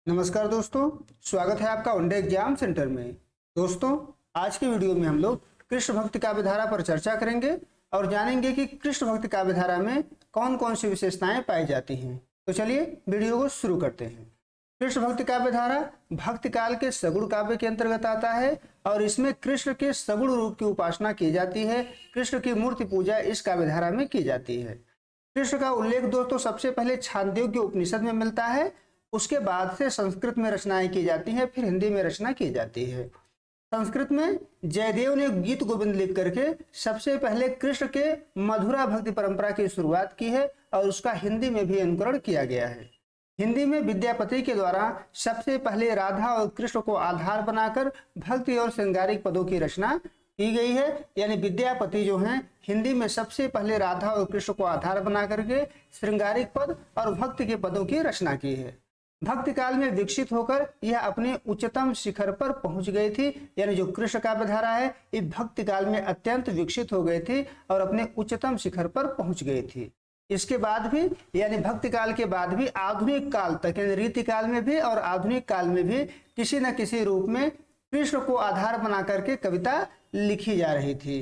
नमस्कार दोस्तों, स्वागत है आपका वनडे एग्जाम सेंटर में। दोस्तों, आज की वीडियो में हम लोग कृष्ण भक्ति काव्य धारा पर चर्चा करेंगे और जानेंगे कि कृष्ण भक्ति काव्य धारा में कौन कौन सी विशेषताएं पाई जाती हैं। तो चलिए वीडियो को शुरू करते हैं। कृष्ण भक्ति काव्य धारा भक्ति काल के सगुण काव्य के अंतर्गत आता है और इसमें कृष्ण के सगुण रूप की उपासना की जाती है। कृष्ण की मूर्ति पूजा इस काव्य धारा में की जाती है। कृष्ण का उल्लेख दोस्तों सबसे पहले छांदोग्य उपनिषद में मिलता है, उसके बाद से संस्कृत में रचनाएं की जाती हैं, फिर हिंदी में रचना की जाती है। संस्कृत में जयदेव ने गीत गोविंद लिख करके सबसे पहले कृष्ण के मधुरा भक्ति परंपरा की शुरुआत की है और उसका हिंदी में भी अनुकरण किया गया है। हिंदी में विद्यापति के द्वारा सबसे पहले राधा और कृष्ण को आधार बनाकर भक्ति और श्रृंगारिक पदों की रचना की गई है। यानी विद्यापति जो हैं हिंदी में सबसे पहले राधा और कृष्ण को आधार बना करके श्रृंगारिक पद और भक्ति के पदों की रचना की है। भक्ति काल में विकसित होकर यह अपने उच्चतम शिखर पर पहुंच गई थी। यानी जो कृष्ण काव्य धारा है ये भक्ति काल में अत्यंत विकसित हो गई थी और अपने उच्चतम शिखर पर पहुंच गई थी। इसके बाद भी यानी भक्ति काल के बाद भी आधुनिक काल तक यानी रीति काल में भी और आधुनिक काल में भी किसी न किसी रूप में कृष्ण को आधार बना करके कविता लिखी जा रही थी।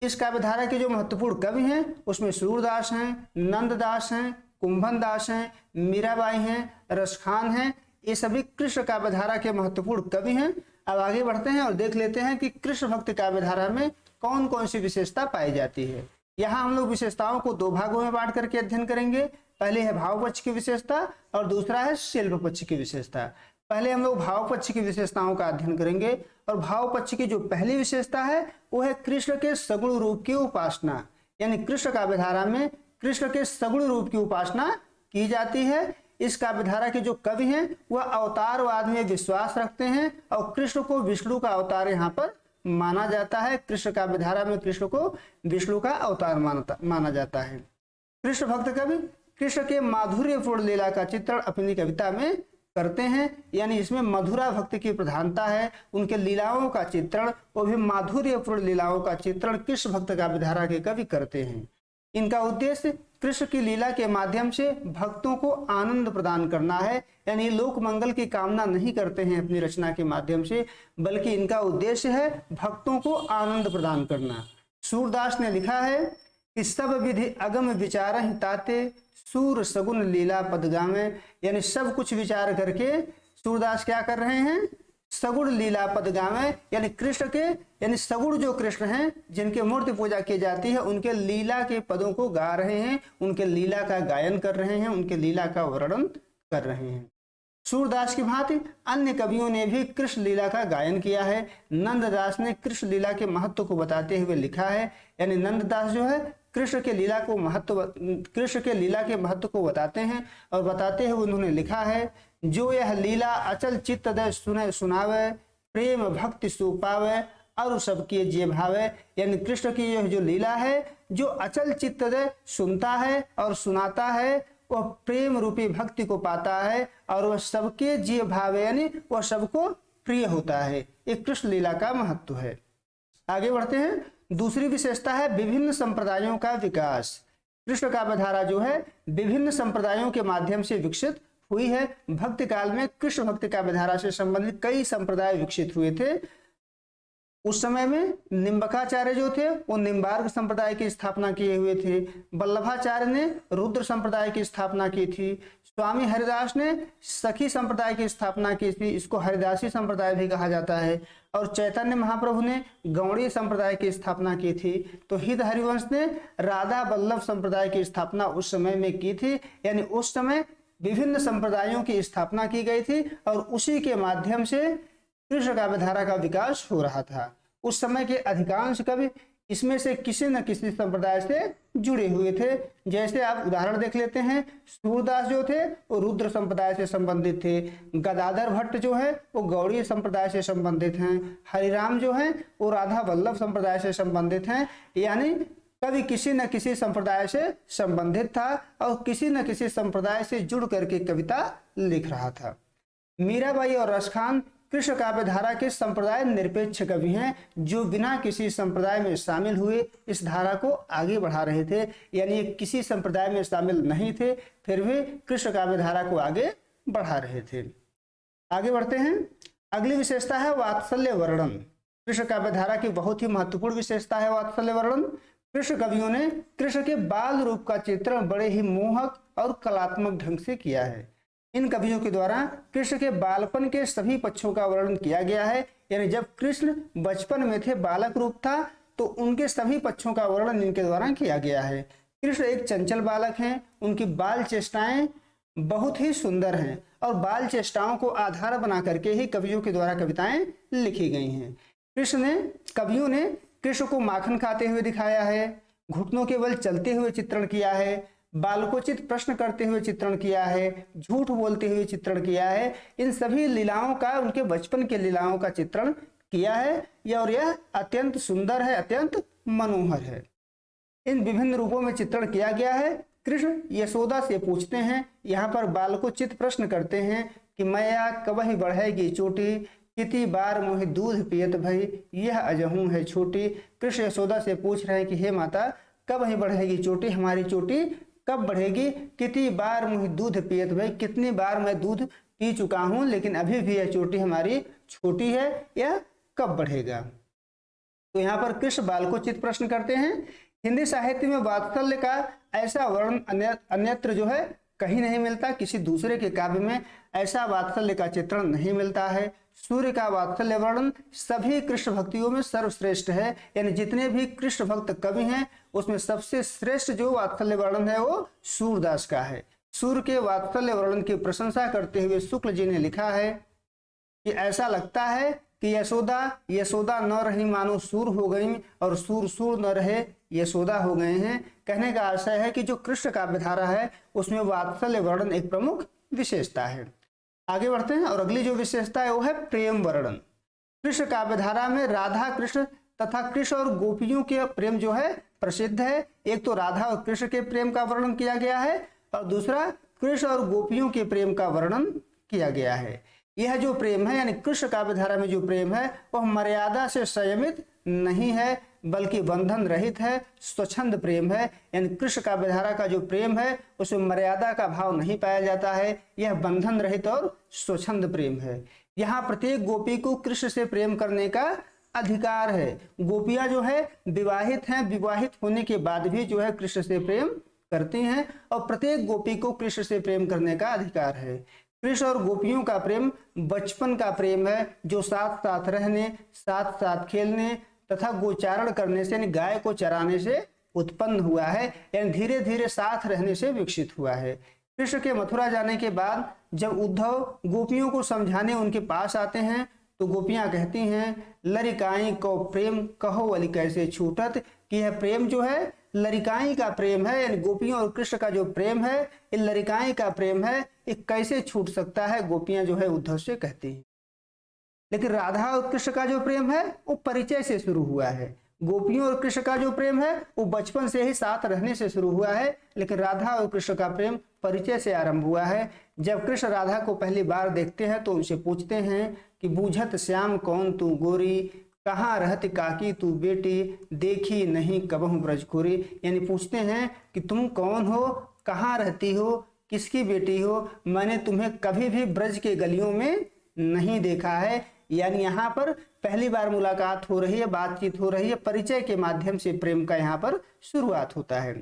इस काव्य धारा के जो महत्वपूर्ण कवि हैं उसमें सूरदास हैं, नंददास हैं, कुंभन दास हैं, मीराबाई हैं, रसखान हैं। ये सभी कृष्ण काव्य धारा के महत्वपूर्ण कवि हैं। अब आगे बढ़ते हैं और देख लेते हैं कि कृष्ण भक्ति काव्य धारा में कौन कौन सी विशेषता पाई जाती है। यहाँ हम लोग विशेषताओं को दो भागों में बांट करके अध्ययन करेंगे। पहले है भाव पक्ष की विशेषता और दूसरा है शिल्प पक्ष की विशेषता। पहले हम लोग भाव पक्ष की विशेषताओं का अध्ययन करेंगे और भाव पक्ष की जो पहली विशेषता है वो है कृष्ण के सगुण रूप की उपासना। यानी कृष्ण काव्य धारा में कृष्ण के सगुण रूप की उपासना की जाती है। इस काव्य धारा के जो कवि हैं वह अवतारवाद में विश्वास रखते हैं और कृष्ण को विष्णु का अवतार यहाँ पर माना जाता है। कृष्ण काव्य धारा में कृष्ण को विष्णु का अवतार माना जाता है। कृष्ण भक्त कवि कृष्ण के माधुर्यपूर्ण लीला का चित्रण अपनी कविता में करते हैं। यानी इसमें मधुरा भक्ति की प्रधानता है। उनके लीलाओं का चित्रण, वो भी माधुर्यपूर्ण लीलाओं का चित्रण कृष्ण भक्त काव्य धारा के कवि करते हैं। इनका उद्देश्य कृष्ण की लीला के माध्यम से भक्तों को आनंद प्रदान करना है। यानी लोक मंगल की कामना नहीं करते हैं अपनी रचना के माध्यम से, बल्कि इनका उद्देश्य है भक्तों को आनंद प्रदान करना। सूरदास ने लिखा है कि सब विधि अगम विचार ताते सूर सगुन लीला पदगामे। यानी सब कुछ विचार करके सूरदास क्या कर रहे हैं, सगुण लीला पद गावे। यानी कृष्ण के यानी सगुण जो कृष्ण हैं जिनके मूर्ति पूजा की जाती है उनके लीला के पदों को गा रहे हैं, उनके लीला का गायन कर रहे हैं, उनके लीला का वर्णन कर रहे हैं। सूरदास की भांति अन्य कवियों ने भी कृष्ण लीला का गायन किया है। नंददास ने कृष्ण लीला के महत्व को बताते हुए लिखा है। यानी नंददास जो है कृष्ण के लीला के महत्व को बताते हैं और बताते हुए उन्होंने लिखा है, जो यह लीला अचल चित्त दय सुने सुनावे प्रेम भक्ति सुपावे और सबके जे भावे। यानी कृष्ण की यह जो लीला है जो अचल चित्त दय सुनता है और सुनाता है वह प्रेम रूपी भक्ति को पाता है और वह सबके जे भावे यानी वह सबको प्रिय होता है। ये कृष्ण लीला का महत्व है। आगे बढ़ते हैं। दूसरी विशेषता है विभिन्न संप्रदायों का विकास। कृष्ण काव्य धारा जो है विभिन्न संप्रदायों के माध्यम से विकसित हुई है। भक्ति काल में कृष्ण भक्ति काव्य धारा से संबंधित कई संप्रदाय विकसित हुए थे। उस समय में निम्बकाचार्य जो थे वो निम्बार्क संप्रदाय की स्थापना किए हुए थे। वल्लभाचार्य ने रुद्र संप्रदाय की स्थापना की थी। स्वामी हरिदास ने सखी संप्रदाय की स्थापना की थी, इसको हरिदासी संप्रदाय भी कहा जाता है। और चैतन्य महाप्रभु ने गौड़ीय संप्रदाय की स्थापना की थी। तो हित हरिवंश ने राधा वल्लभ संप्रदाय की स्थापना उस समय में की थी। यानी उस समय विभिन्न संप्रदायों की स्थापना की गई थी और उसी के माध्यम से कृष्ण काव्य धारा का विकास हो रहा था। उस समय के अधिकांश कवि इसमें से किसी न किसी संप्रदाय से जुड़े हुए थे। जैसे आप उदाहरण देख लेते हैं, सूरदास जो थे वो रुद्र संप्रदाय से संबंधित थे। गदाधर भट्ट जो है वो गौड़ीय संप्रदाय से संबंधित हैं। हरिराम जो है वो राधा वल्लभ संप्रदाय से संबंधित हैं। यानी कवि किसी न किसी संप्रदाय से संबंधित था और किसी न किसी संप्रदाय से जुड़ करके कविता लिख रहा था। मीराबाई और रसखान कृष्ण काव्य धारा के संप्रदाय निरपेक्ष कवि हैं जो बिना किसी संप्रदाय में शामिल हुए इस धारा को आगे बढ़ा रहे थे। यानी किसी संप्रदाय में शामिल नहीं थे, फिर भी कृष्ण काव्य धारा को आगे बढ़ा रहे थे। आगे बढ़ते हैं। अगली विशेषता है वात्सल्य वर्णन। कृष्ण काव्यधारा की बहुत ही महत्वपूर्ण विशेषता है वात्सल्य वर्णन। कृष्ण कवियों ने कृष्ण के बाल रूप का चित्रण बड़े ही मोहक और कलात्मक ढंग से किया है। इन कवियों के द्वारा कृष्ण के बालपन के सभी पक्षों का वर्णन किया गया है। यानी जब कृष्ण बचपन में थे, बालक रूप था, तो उनके सभी पक्षों का वर्णन इनके द्वारा किया गया है। कृष्ण एक चंचल बालक हैं, उनकी बाल चेष्टाएं बहुत ही सुंदर हैं और बाल चेष्टाओं को आधार बना करके ही कवियों के द्वारा कविताएं लिखी गई हैं। कवियों ने कृष्ण को माखन खाते हुए दिखाया है, घुटनों के बल चलते हुए चित्रण किया है, बालकोचित प्रश्न करते हुए चित्रण किया है, झूठ बोलते हुए चित्रण किया है। इन सभी लीलाओं का, उनके बचपन के लीलाओं का चित्रण किया है और यह अत्यंत सुंदर है, अत्यंत मनोहर है। इन विभिन्न रूपों में चित्रण किया गया है। कृष्ण यशोदा से पूछते हैं, यहाँ पर बालकोचित प्रश्न करते हैं कि मैया कबहि बढ़ेगी चोटी, कितनी बार मोहि दूध पियत भई, यह अजहू है छोटी। कृष्ण यशोदा से पूछ रहे हैं कि हे माता, कब ही बढ़ेगी चोटी, हमारी चोटी कब बढ़ेगी। कितनी बार मुझे दूध पियत भाई, कितनी बार मैं दूध पी चुका हूं, लेकिन अभी भी यह चोटी हमारी छोटी है, यह कब बढ़ेगा। तो यहाँ पर कृष्ण बालकोचित प्रश्न करते हैं। हिंदी साहित्य में वात्सल्य का ऐसा वर्णन अन्यत्र जो है कहीं नहीं मिलता। किसी दूसरे के काव्य में ऐसा वात्सल्य का चित्रण नहीं मिलता है। सूर्य का वात्सल्य वर्णन सभी कृष्ण भक्तियों में सर्वश्रेष्ठ है। यानी जितने भी कृष्ण भक्त कवि हैं उसमें सबसे श्रेष्ठ जो वात्सल्य वर्णन है वो सूरदास का है। सूर्य के वात्सल्य वर्णन की प्रशंसा करते हुए शुक्ल जी ने लिखा है कि ऐसा लगता है कि यशोदा न रही मानो सूर हो गई और सूर न रहे यशोदा हो गए हैं। कहने का आशय है कि जो कृष्ण काव्यधारा है उसमें वात्सल्य वर्णन एक प्रमुख विशेषता है। आगे बढ़ते हैं और अगली जो विशेषता है वो है प्रेम वर्णन। कृष्ण काव्यधारा में राधा कृष्ण तथा कृष्ण और गोपियों के प्रेम जो है प्रसिद्ध है। एक तो राधा और कृष्ण के प्रेम का वर्णन किया गया है और दूसरा कृष्ण और गोपियों के प्रेम का वर्णन किया गया है। यह जो प्रेम है यानी कृष्ण काव्यधारा में जो प्रेम है वह मर्यादा से संयमित नहीं है बल्कि बंधन रहित है, स्वच्छंद प्रेम है। यानी कृष्ण काव्यधारा का जो प्रेम है उसमें मर्यादा का भाव नहीं पाया जाता है, यह बंधन रहित और स्वच्छंद प्रेम है। यहाँ प्रत्येक गोपी को कृष्ण से प्रेम करने का अधिकार है। गोपियां जो है विवाहित हैं, विवाहित होने के बाद भी जो है कृष्ण से प्रेम करती हैं और प्रत्येक गोपी को कृष्ण से प्रेम करने का अधिकार है। कृष्ण और गोपियों का प्रेम बचपन का प्रेम है जो साथ साथ रहने, साथ साथ खेलने तथा गोचारण करने से यानी गाय को चराने से उत्पन्न हुआ है। यानी धीरे धीरे साथ रहने से विकसित हुआ है। कृष्ण के मथुरा जाने के बाद जब उद्धव गोपियों को समझाने उनके पास आते हैं तो गोपियां कहती हैं, लरिकाई को प्रेम कहो अली कैसे छूटत, कि यह प्रेम जो है लरिकाई का प्रेम है। यानी गोपियों और कृष्ण का जो प्रेम है ये लरिकाई का प्रेम है, ये कैसे छूट सकता है, गोपियां जो है उद्धव से कहती हैं। लेकिन राधा और कृष्ण का जो प्रेम है वो परिचय से शुरू हुआ है। गोपियों और कृष्ण का जो प्रेम है वो बचपन से ही साथ रहने से शुरू हुआ है, लेकिन राधा और कृष्ण का प्रेम परिचय से आरंभ हुआ है। जब कृष्ण राधा को पहली बार देखते हैं तो उनसे पूछते हैं कि बूझत श्याम कौन तू गोरी, कहाँ रहती काकी तू बेटी, देखी नहीं कबहू ब्रजखोरी। यानी पूछते हैं कि तुम कौन हो, कहाँ रहती हो, किसकी बेटी हो, मैंने तुम्हें कभी भी ब्रज के गलियों में नहीं देखा है। यानी यहाँ पर पहली बार मुलाकात हो रही है, बातचीत हो रही है, परिचय के माध्यम से प्रेम का यहाँ पर शुरुआत होता है।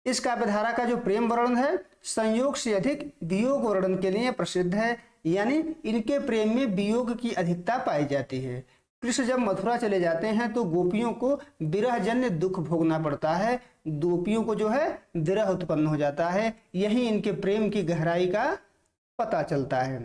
इस काव्यधारा का जो प्रेम वर्णन है संयोग से अधिक वियोग वर्णन के लिए प्रसिद्ध है। यानी इनके प्रेम में वियोग की अधिकता पाई जाती है। कृष्ण जब मथुरा चले जाते हैं तो गोपियों को विरहजन्य दुख भोगना पड़ता है, गोपियों को जो है विरह उत्पन्न हो जाता है। यही इनके प्रेम की गहराई का पता चलता है।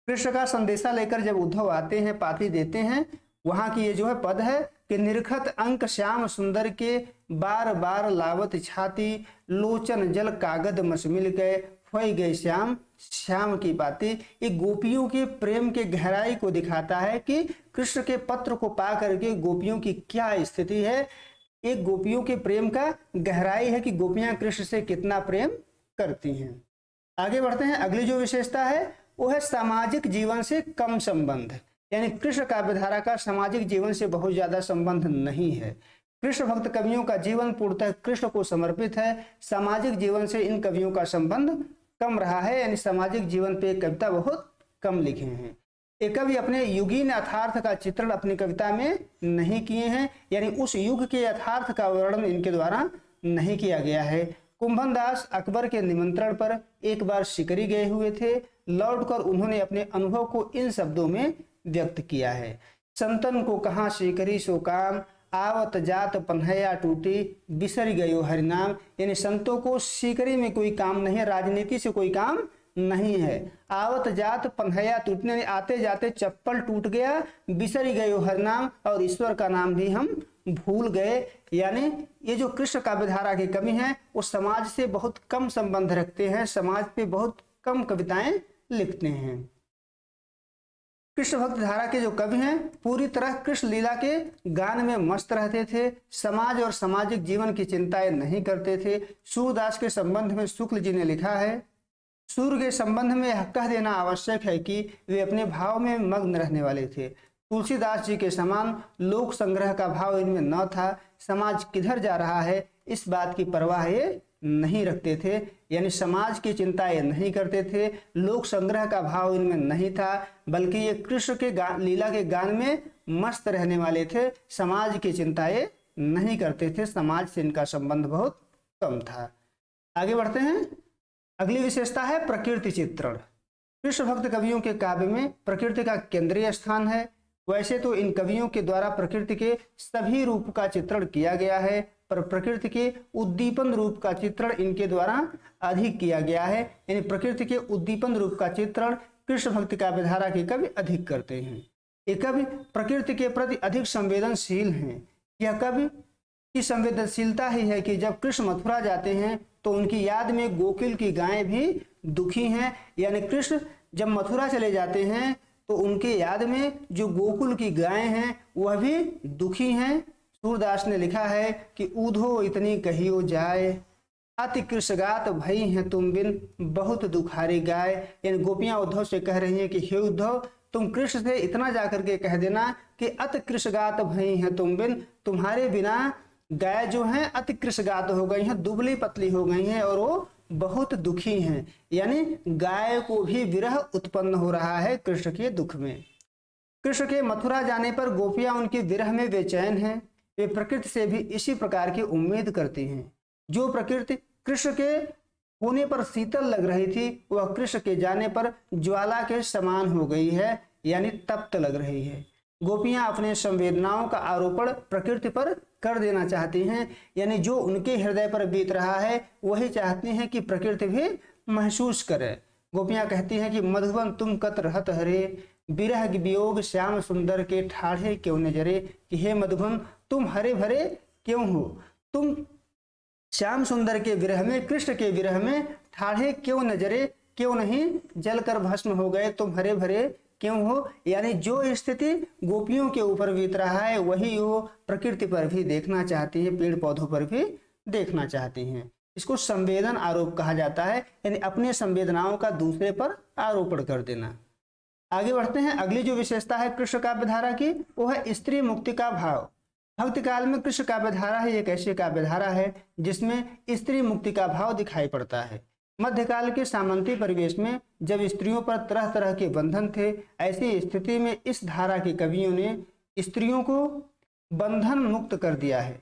कृष्ण का संदेशा लेकर जब उद्धव आते हैं, पाती देते हैं, वहां की ये जो है पद है कि निरखत अंक श्याम सुंदर के, बार बार लावत छाती, लोचन जल कागद मसमिल गए, खोई गए श्याम श्याम की बाती। ये गोपियों के प्रेम के गहराई को दिखाता है कि कृष्ण के पत्र को पा करके गोपियों की क्या स्थिति है। एक गोपियों के प्रेम का गहराई है कि गोपियां कृष्ण से कितना प्रेम करती हैं। आगे बढ़ते हैं। अगली जो विशेषता है वो है सामाजिक जीवन से कम संबंध। यानी कृष्ण काव्यधारा का सामाजिक जीवन से बहुत ज्यादा संबंध नहीं है। कृष्ण भक्त कवियों का जीवन पूर्णतः कृष्ण को समर्पित है। सामाजिक जीवन से इन कवियों का संबंध कम रहा है, यानी सामाजिक जीवन पे कविता बहुत कम लिखे हैं। ये कवि अपने युगीन यथार्थ का चित्रण अपनी कविता में नहीं किए हैं, यानी उस युग के यथार्थ का वर्णन इनके द्वारा नहीं किया गया है। कुंभन दास अकबर के निमंत्रण पर एक बार सिकरी गए हुए थे। लौटकर उन्होंने अपने अनुभव को इन शब्दों में व्यक्त किया है। संतन को कहाँ सिकरी सो काम, आवत जात पन्हैया टूटी, बिसर गयो हरिनाम। यानी संतों को सिकरी में कोई काम नहीं है, राजनीति से कोई काम नहीं है। आवत जात पन्हैया टूटने, आते जाते चप्पल टूट गया। बिसर गयो हरिनाम, और ईश्वर का नाम भी हम भूल गए। यानी ये जो कृष्ण काव्यधारा की कवि हैं वो समाज से बहुत कम संबंध रखते हैं, समाज पे बहुत कम कविताएं लिखते हैं। कृष्ण भक्त धारा के जो कवि हैं पूरी तरह कृष्ण लीला के गान में मस्त रहते थे, समाज और सामाजिक जीवन की चिंताएं नहीं करते थे। सूरदास के संबंध में शुक्ल जी ने लिखा है, सूर्य के संबंध में यह कह देना आवश्यक है कि वे अपने भाव में मग्न रहने वाले थे। तुलसीदास जी के समान लोक संग्रह का भाव इनमें न था। समाज किधर जा रहा है इस बात की परवाह ये नहीं रखते थे, यानी समाज की चिंता ये नहीं करते थे। लोक संग्रह का भाव इनमें नहीं था, बल्कि ये कृष्ण के लीला के गान में मस्त रहने वाले थे। समाज की चिंता ये नहीं करते थे, समाज से इनका संबंध बहुत कम था। आगे बढ़ते हैं। अगली विशेषता है प्रकृति चित्रण। कृष्ण भक्त कवियों के काव्य में प्रकृति का केंद्रीय स्थान है। वैसे तो इन कवियों के द्वारा प्रकृति के सभी रूप का चित्रण किया गया है, पर प्रकृति के उद्दीपन रूप का चित्रण इनके द्वारा अधिक किया गया है। यानी प्रकृति के उद्दीपन रूप का चित्रण कृष्ण भक्ति काव्यधारा के कवि अधिक करते हैं। ये कवि प्रकृति के प्रति अधिक संवेदनशील हैं। यह कवि की संवेदनशीलता ही है कि जब कृष्ण मथुरा जाते हैं तो उनकी याद में गोकुल की गायें भी दुखी हैं। यानी कृष्ण जब मथुरा चले जाते हैं तो उनके याद में जो गोकुल की गायें हैं वह भी दुखी हैं। सूरदास ने लिखा है कि ऊधो इतनी कहियो जाए, अति कृषगात भई हैं तुम बिन, बहुत दुखारी गाय। यानी गोपियां उद्धव से कह रही हैं कि हे उद्धव, तुम कृष्ण से इतना जाकर के कह देना कि अति कृषगात भई हैं तुम बिन, तुम्हारे बिना गाय जो हैं अति कृषगात हो गई हैं, दुबली पतली हो गई हैं और वो बहुत दुखी हैं। यानी गाय को भी विरह उत्पन्न हो रहा है कृष्ण के दुख में। कृष्ण के मथुरा जाने पर गोपियां उनके विरह में बेचैन हैं। वे प्रकृति से भी इसी प्रकार की उम्मीद करती हैं। जो प्रकृति कृष्ण के होने पर शीतल लग रही थी वह कृष्ण के जाने पर ज्वाला के समान हो गई है, यानी तप्त लग रही है। गोपियां अपने संवेदनाओं का आरोपण प्रकृति पर कर देना चाहती हैं, यानी जो उनके हृदय पर बीत रहा है वही चाहती हैं कि प्रकृति भी महसूस करे। गोपियां कहती हैं कि मधुबन तुम कत रहत हरे, विरह वियोग श्याम सुंदर के ठाढ़े क्यों नजरे। कि हे मधुबन, तुम हरे भरे क्यों हो, तुम श्याम सुंदर के विरह में, कृष्ण के विरह में ठाढ़े क्यों नजरे, क्यों नहीं जलकर भस्म हो गए, तुम हरे भरे क्यों हो। यानी जो स्थिति गोपियों के ऊपर बीत रहा है वही वो प्रकृति पर भी देखना चाहती है, पेड़ पौधों पर भी देखना चाहती हैं। इसको संवेदन आरोप कहा जाता है, यानी अपने संवेदनाओं का दूसरे पर आरोपण कर देना। आगे बढ़ते हैं। अगली जो विशेषता है कृष्ण काव्यधारा की वो है स्त्री मुक्ति का भाव। भक्ति काल में कृष्ण काव्यधारा है एक ऐसी काव्यधारा है जिसमें स्त्री मुक्ति का भाव दिखाई पड़ता है। मध्यकाल के सामंती परिवेश में जब स्त्रियों पर तरह तरह के बंधन थे, ऐसी स्थिति में इस धारा के कवियों ने स्त्रियों को बंधन मुक्त कर दिया है।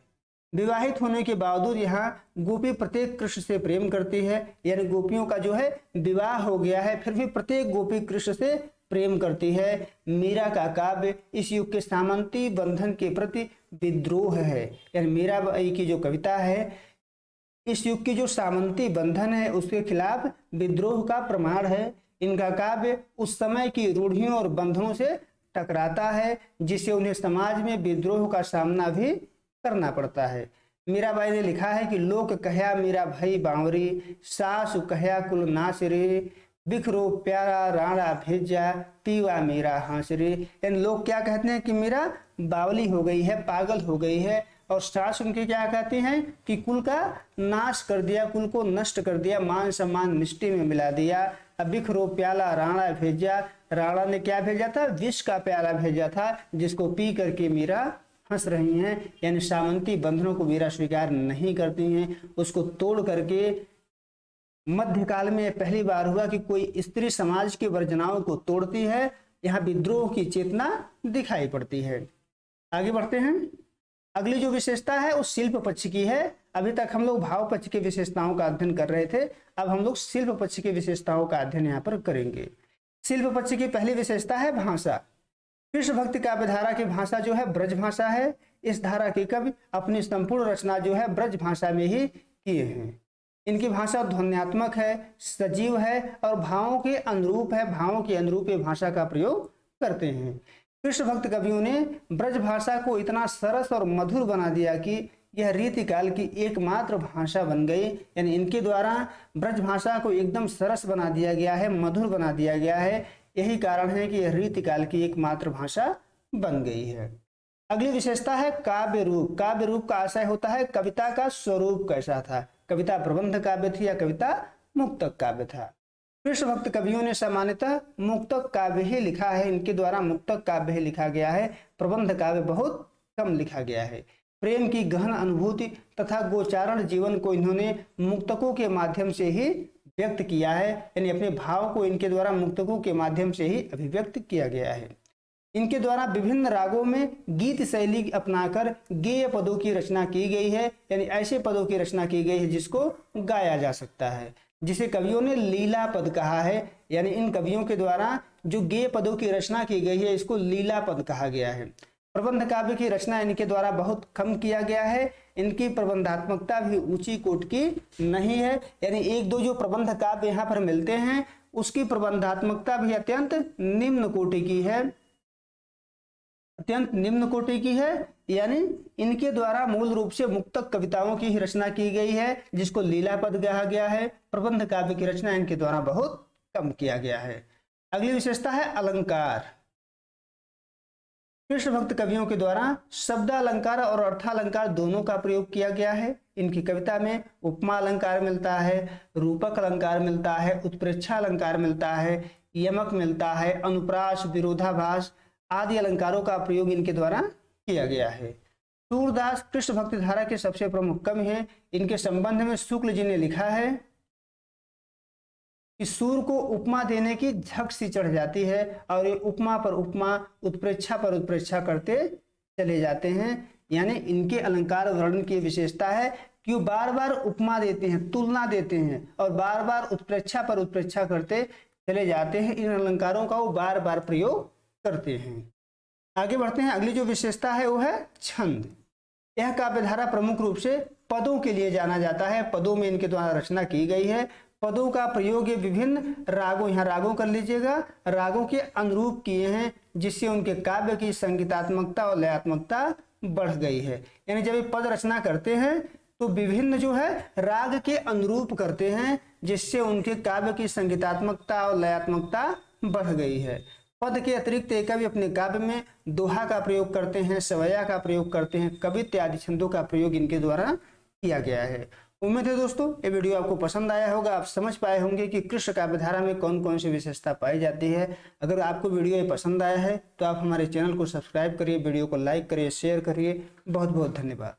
विवाहित होने के बावजूद यहाँ गोपी प्रत्येक कृष्ण से प्रेम करती है, यानी गोपियों का जो है विवाह हो गया है फिर भी प्रत्येक गोपी कृष्ण से प्रेम करती है। मीरा का काव्य इस युग के सामंती बंधन के प्रति विद्रोह है, यानी मीराबाई की जो कविता है इस युग की जो सामंती बंधन है उसके खिलाफ विद्रोह का प्रमाण है। इनका काव्य उस समय की रूढ़ियों और बंधनों से टकराता है जिससे उन्हें समाज में विद्रोह का सामना भी करना पड़ता है। मीराबाई ने लिखा है कि लोक कहया मीरा भाई बावरी, सासु कहया कुल नाच रे, बिखरो प्यारा राणा भेजा, पीवा मीरा हंस रे। यानी लोग क्या कहते हैं कि मीरा बावली हो गई है, पागल हो गई है, और सास उनके क्या कहती हैं कि कुल का नाश कर दिया, कुल को नष्ट कर दिया, मान सम्मान मिट्टी में मिला दिया। अब बिखरो प्याला राणा भेजा, राणा ने क्या भेजा था, विष का प्याला भेजा था जिसको पी करके मीरा हंस रही हैं। यानी सामंती बंधनों को मीरा स्वीकार नहीं करती हैं, उसको तोड़ करके मध्यकाल में पहली बार हुआ कि कोई स्त्री समाज की वर्जनाओं को तोड़ती है। यहाँ विद्रोह की चेतना दिखाई पड़ती है। आगे बढ़ते हैं। अगली जो विशेषता है वो शिल्प पक्ष की है। अभी तक हम लोग भाव पक्ष की विशेषताओं का अध्ययन कर रहे थे, अब हम लोग शिल्प पक्ष की विशेषताओं का अध्ययन यहाँ पर करेंगे। शिल्प पक्ष की पहली विशेषता है भाषा। कृष्ण भक्ति काव्य धारा की भाषा जो है ब्रज भाषा है। इस धारा के कवि अपनी संपूर्ण रचना जो है ब्रज भाषा में ही किए हैं। इनकी भाषा ध्वन्यात्मक है, सजीव है और भावों के अनुरूप है। भावों के अनुरूप ये भाषा का प्रयोग करते हैं। कृष्ण भक्त कवियों ने ब्रज भाषा को इतना सरस और मधुर बना दिया कि यह रीतिकाल की एकमात्र भाषा बन गई। यानी इनके द्वारा ब्रज भाषा को एकदम सरस बना दिया गया है, मधुर बना दिया गया है। यही कारण है कि यह रीतिकाल की एकमात्र भाषा बन गई है। अगली विशेषता है काव्य रूप। काव्य रूप का आशय होता है कविता का स्वरूप कैसा था, कविता प्रबंध काव्य थी या कविता मुक्तक काव्य था। कृष्ण भक्त कवियों ने सामान्यतः मुक्तक काव्य ही लिखा है। इनके द्वारा मुक्तक काव्य ही लिखा गया है, प्रबंध काव्य बहुत कम लिखा गया है। प्रेम की गहन अनुभूति तथा गोचारण जीवन को इन्होंने मुक्तकों के माध्यम से ही व्यक्त किया है। यानी अपने भाव को इनके द्वारा मुक्तकों के माध्यम से ही अभिव्यक्त किया गया है। इनके द्वारा विभिन्न रागों में गीत शैली अपनाकर गेय पदों की रचना की गई है। यानी ऐसे पदों की रचना की गई है जिसको गाया जा सकता है, जिसे कवियों ने लीला पद कहा है। यानी इन कवियों के द्वारा जो गेय पदों की रचना की गई है इसको लीला पद कहा गया है। प्रबंध काव्य की रचना इनके द्वारा बहुत कम किया गया है। इनकी प्रबंधात्मकता भी ऊंची कोटि की नहीं है। यानी एक दो जो प्रबंध काव्य यहाँ पर मिलते हैं उसकी प्रबंधात्मकता भी अत्यंत निम्न कोटि की है, अत्यंत निम्न कोटि की है। यानी इनके द्वारा मूल रूप से मुक्तक कविताओं की ही रचना की गई है जिसको लीला पद कहा गया है। प्रबंध काव्य की रचना इनके द्वारा बहुत कम किया गया है। अगली विशेषता है अलंकार। कृष्ण भक्त कवियों के द्वारा शब्दालंकार और अर्थालंकार दोनों का प्रयोग किया गया है। इनकी कविता में उपमा अलंकार मिलता है, रूपक अलंकार मिलता है, उत्प्रेक्षा अलंकार मिलता है, यमक मिलता है, अनुप्रास, विरोधाभास आदि अलंकारों का प्रयोग इनके द्वारा किया गया है। सूरदास कृष्ण भक्ति धारा के सबसे प्रमुख कवि हैं। इनके संबंध में शुक्ल जी ने लिखा है कि सूर को उपमा देने की झक सी चढ़ जाती है और ये उपमा पर उपमा, उत्प्रेक्षा पर उत्प्रेक्षा करते चले जाते हैं। यानी इनके अलंकार वर्णन की विशेषता है कि वो बार बार उपमा देते हैं, तुलना देते हैं और बार बार उत्प्रेक्षा पर उत्प्रेक्षा करते चले जाते हैं। इन अलंकारों का वो बार बार प्रयोग करते हैं। आगे बढ़ते हैं। अगली जो विशेषता है वो है छंद। यह काव्यधारा प्रमुख रूप से पदों के लिए जाना जाता है। पदों में इनके द्वारा रचना की गई है। पदों का प्रयोग ये विभिन्न रागों, यहाँ रागों कर लीजिएगा, रागों के अनुरूप किए हैं जिससे उनके काव्य की संगीतात्मकता और लयात्मकता बढ़ गई है। यानी जब ये पद रचना करते हैं तो विभिन्न जो है राग के अनुरूप करते हैं जिससे उनके काव्य की संगीतात्मकता और लयात्मकता बढ़ गई है। पद के अतिरिक्त एक कवि अपने काव्य में दोहा का प्रयोग करते हैं, सवैया का प्रयोग करते हैं, कवित्व आदि छंदों का प्रयोग इनके द्वारा किया गया है। उम्मीद है दोस्तों ये वीडियो आपको पसंद आया होगा। आप समझ पाए होंगे कि कृष्ण काव्यधारा में कौन कौन सी विशेषता पाई जाती है। अगर आपको वीडियो ये पसंद आया है तो आप हमारे चैनल को सब्सक्राइब करिए, वीडियो को लाइक करिए, शेयर करिए। बहुत बहुत धन्यवाद।